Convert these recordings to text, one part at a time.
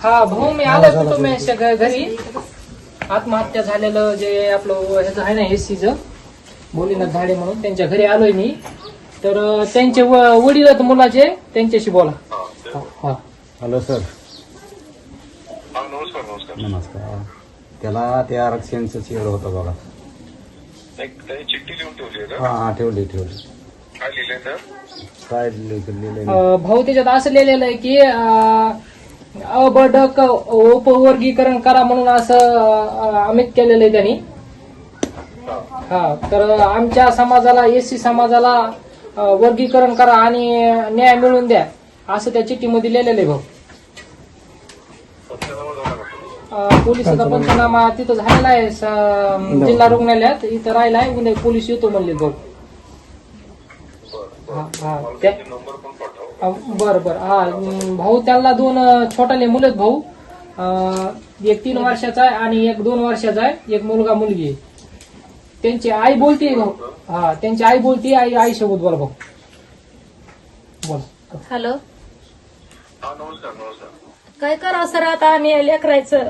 हा भाऊ मी आलो कुटुंबाच्या घरी. आत्महत्या झालेलं जे आपलं ह्याचं आहे ना एससीचं भोलेनाथ झाडे म्हणून त्यांच्या घरी आलोय मी. तर त्यांचे वडील आहेत मुलाचे, त्यांच्याशी बोला. हा हॅलो सर. नमस्कार नमस्कार. नमस्कार. त्याला ते आरक्षणचं चेअर होतं बघा. त्याची चिठ्ठी लिहून ठेवली आहे हा का? हा ठेवली. काय लिहिलंय तर? काय लिहिलंय? भाऊ त्याच्यात असं लिहिलेलं आहे की अबडक उपवर्गीकरण करा म्हणून असं अमित केलेलं आहे त्यांनी. हा तर आमच्या समाजाला एससी समाजाला वर्गीकरण करा आणि न्याय मिळवून द्या असं त्या चिठ्ठीमध्ये लिहिलेलं आहे भाऊ. पंचनामा झाला का? पोलिसाचा पंचनामा तिथं झालेला आहे जिल्हा रुग्णालयात. इथं राहिलाय उद्या पोलीस येतो म्हणले भाऊ. हा हा त्या नंबर पण पाठव. बरं हा भाऊ त्याला 2 छोटाले मुलं आहेत भाऊ. एक 3 वर्षाचा आहे आणि एक 2 वर्षाचा आहे. एक मुलगा मुलगी आहे. त्यांची आई बोलते भाऊ. हा त्यांची आई बोलते. आई सोबत बोला भाऊ. बोला. हॅलो. हा नमस्कार नमस्कार. काय करावं सर आता आम्ही लेकरायचं.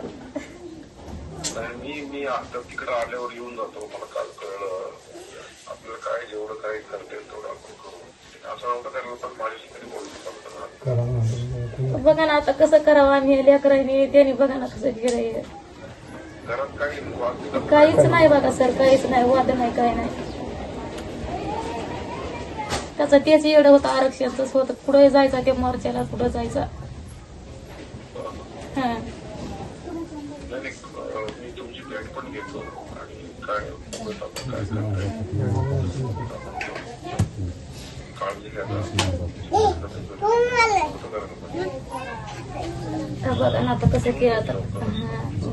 मी आता तिकडे आल्यावर येऊन जातो. मला काल कळलं आपल्याला काय जेवढं काय करता येईल तेवढं आपण करू. असं नव्हतं करायला पण माझ्याशी तरी बोलतो. बघा ना आता कसं करावं आम्ही लेकरायने. त्यांनी बघा ना कसं केलंय. घरात काही वाद काहीच नाही बघा सर, काहीच नाही. वाद नाही, काही नाही. त्याचं तेच येडं होतं, आरक्षणच होतं. कुठं जायचं ते मोर्चाला, कुठं जायचं. हा मी तुमची भेट पण घेतो आणि काय काळजी घ्या. बघा ना आता कसं केलं तर.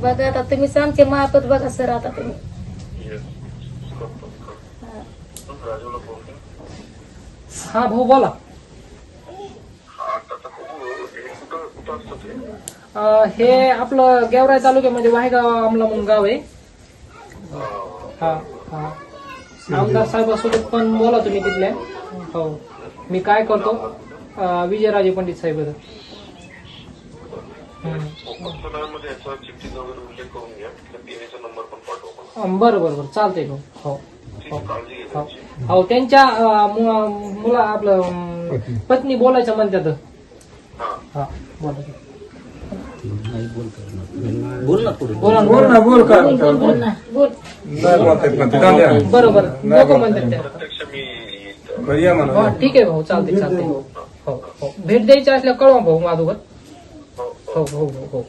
बघा आता तुम्ही आमचे मार्फत बघा सर आता तुम्ही. राजूला फोन कर. हा भाऊ बोला. आता कुठं असतं ते? हे आपलं गेवराई तालुक्यामध्ये वाहेगाव आमला म्हणून गाव आहे. हा हा आमदार साहेबांसोबत पण बोला तुम्ही तिथल्या. हो मी काय करतो विजयराजे पंडित साहेब. पंचनाम्यामध्ये याचा चिठ्ठीचा वगैरे उल्लेख करून घ्या. पीएचा नंबर पण पाठवा. बरं चालतंय भाऊ. हो काळजी घ्या. हो त्यांच्या मुला आपलं पत्नी बोलायचं म्हणतात. हा बोला बोल ना पुढे. बोला बोल बोल. बरोबर लोक म्हणतात त्या. प्रत्यक्ष मी हो, ठीक आहे भाऊ चालते. हो भेट द्यायची असल्या कळवा भाऊ माझ्यासोबत. हो.